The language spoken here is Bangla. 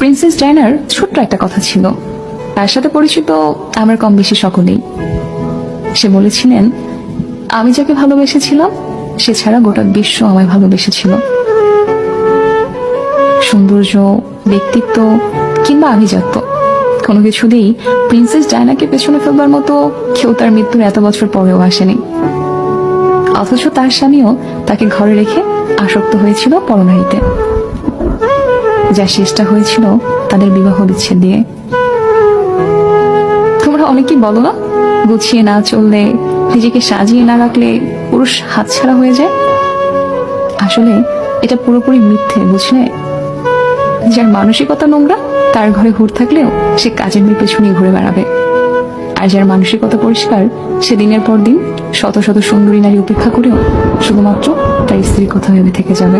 প্রিন্সেস ডায়নার ছোট্ট একটা কথা ছিল, তার সাথে পরিচিত আমার কম বেশি সকলেই। সে বলেছিলেন, আমি যাকে ভালোবেসেছিলাম সে ছাড়া গোটা বিশ্ব আমায় ভালোবেসেছিল। সৌন্দর্য, ব্যক্তিত্ব কিংবা আভিজাত্য কোনো কিছুতেই প্রিন্সেস ডায়নাকে পেছনে ফেলবার মতো কেউ তার মৃত্যুর এত বছর পরেও আসেনি। অথচ তার স্বামীও তাকে ঘরে রেখে আসক্ত হয়েছিল পরনারীতে, যা শেষটা হয়েছিল তাদের বিবাহ বিচ্ছেদ দিয়ে। তোমরা অনেকেই বলো না, গুছিয়ে না চললে, নিজেকে সাজিয়ে না রাখলে পুরুষ হাতছাড়া হয়ে যায়। আসলে এটা পুরোপুরি মিথ্যে, বুঝলে? যার মানসিকতা নোংরা তার ঘরে হুড় থাকলেও সে কাজের মেয়ে পেছনে ঘুরে বেড়াবে, আর যার মানসিকতা পরিষ্কার সে দিনের পর দিন শত শত সুন্দরী নারী উপেক্ষা করেও শুধুমাত্র তার স্ত্রীর কথা ভেবে থেকে যাবে।